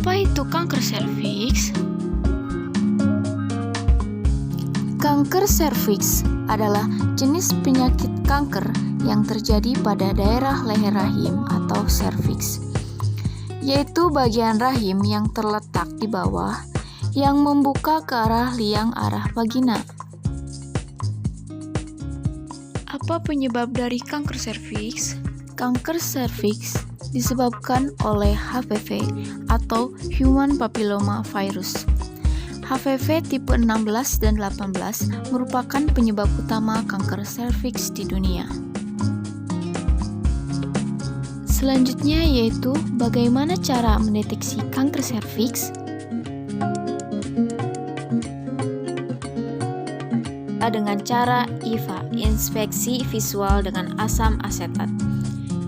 Apa itu kanker serviks? Kanker serviks adalah jenis penyakit kanker yang terjadi pada daerah leher rahim atau serviks, yaitu bagian rahim yang terletak di bawah yang membuka ke arah liang arah vagina. Apa penyebab dari kanker serviks? Kanker serviks disebabkan oleh HPV atau Human Papilloma Virus. HPV tipe 16 dan 18 merupakan penyebab utama kanker serviks di dunia. Selanjutnya yaitu bagaimana cara mendeteksi kanker serviks? Dengan cara IVA, inspeksi visual dengan asam asetat,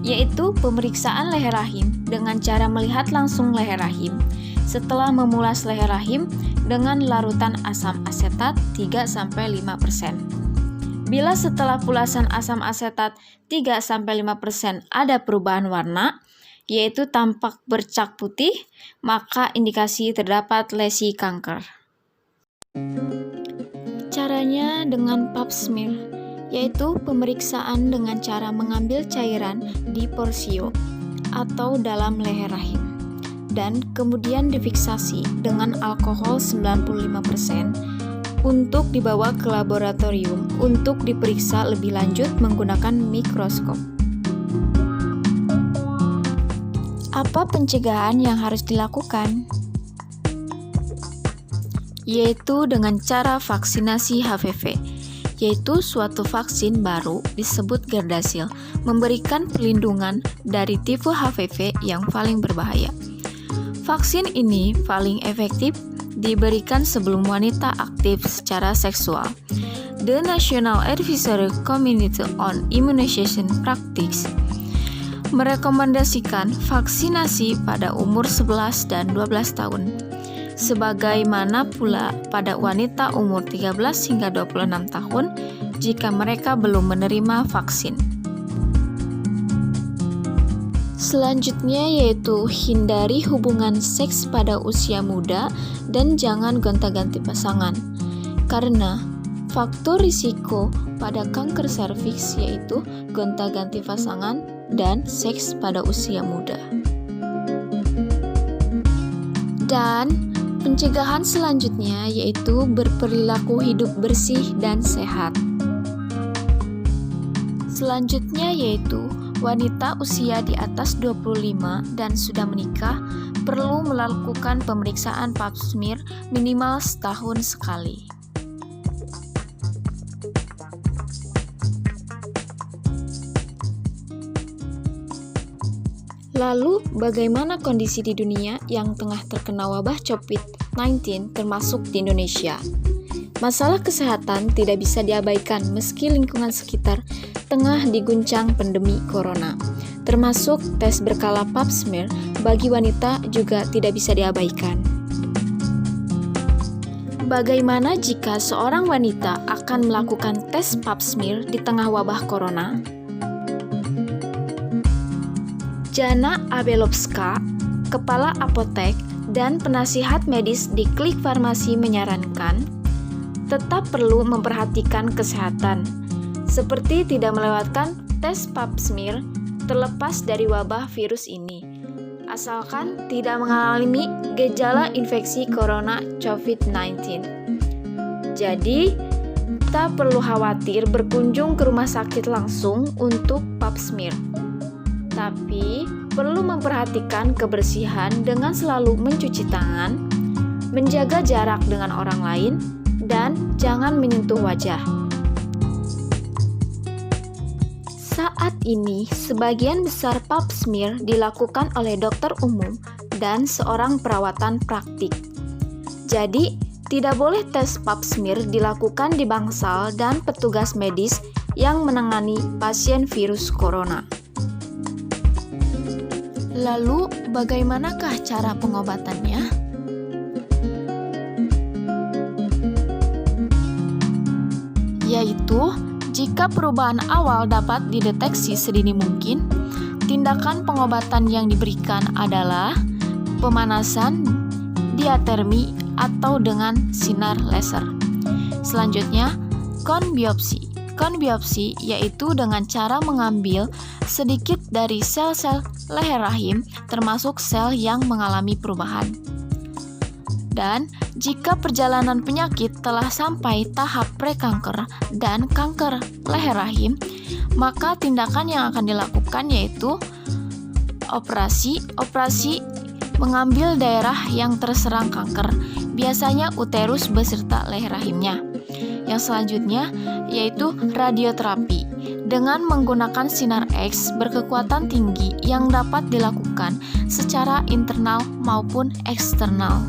yaitu pemeriksaan leher rahim dengan cara melihat langsung leher rahim setelah memulas leher rahim dengan larutan asam asetat 3-5%. Bila setelah pulasan asam asetat 3-5% ada perubahan warna, yaitu tampak bercak putih, maka indikasi terdapat lesi kanker. Caranya dengan pap smear, yaitu pemeriksaan dengan cara mengambil cairan di porsio atau dalam leher rahim dan kemudian difiksasi dengan alkohol 95% untuk dibawa ke laboratorium untuk diperiksa lebih lanjut menggunakan mikroskop. Apa pencegahan yang harus dilakukan? Yaitu dengan cara vaksinasi HPV, yaitu suatu vaksin baru disebut Gardasil, memberikan perlindungan dari tipe HPV yang paling berbahaya. Vaksin ini paling efektif diberikan sebelum wanita aktif secara seksual. The National Advisory Committee on Immunization Practice merekomendasikan vaksinasi pada umur 11 dan 12 tahun. Sebagaimana pula pada wanita umur 13 hingga 26 tahun jika mereka belum menerima vaksin. Selanjutnya yaitu hindari hubungan seks pada usia muda dan jangan gonta-ganti pasangan, karena faktor risiko pada kanker serviks yaitu gonta-ganti pasangan dan seks pada usia muda. Dan pencegahan selanjutnya yaitu berperilaku hidup bersih dan sehat. Selanjutnya yaitu wanita usia di atas 25 dan sudah menikah perlu melakukan pemeriksaan pap smear minimal setahun sekali. Lalu, bagaimana kondisi di dunia yang tengah terkena wabah COVID-19 termasuk di Indonesia? Masalah kesehatan tidak bisa diabaikan meski lingkungan sekitar tengah diguncang pandemi corona. Termasuk tes berkala pap smear bagi wanita juga tidak bisa diabaikan. Bagaimana jika seorang wanita akan melakukan tes pap smear di tengah wabah corona? Jana Abelovska, Kepala Apotek dan penasihat medis di Klik Farmasi menyarankan, tetap perlu memperhatikan kesehatan, seperti tidak melewatkan tes pap smear terlepas dari wabah virus ini, asalkan tidak mengalami gejala infeksi corona COVID-19. Jadi, tak perlu khawatir berkunjung ke rumah sakit langsung untuk pap smear. Tapi, perlu memperhatikan kebersihan dengan selalu mencuci tangan, menjaga jarak dengan orang lain, dan jangan menyentuh wajah. Saat ini, sebagian besar pap smear dilakukan oleh dokter umum dan seorang perawatan praktik. Jadi, tidak boleh tes pap smear dilakukan di bangsal dan petugas medis yang menangani pasien virus corona. Lalu, bagaimanakah cara pengobatannya? Yaitu, jika perubahan awal dapat dideteksi sedini mungkin, tindakan pengobatan yang diberikan adalah pemanasan, diatermi, atau dengan sinar laser. Selanjutnya, konbiopsi. Konbiopsi yaitu dengan cara mengambil sedikit dari sel-sel leher rahim, termasuk sel yang mengalami perubahan. Dan jika perjalanan penyakit telah sampai tahap prekanker dan kanker leher rahim, maka tindakan yang akan dilakukan yaitu operasi mengambil daerah yang terserang kanker, biasanya uterus beserta leher rahimnya. Yang selanjutnya yaitu radioterapi dengan menggunakan sinar X berkekuatan tinggi yang dapat dilakukan secara internal maupun eksternal.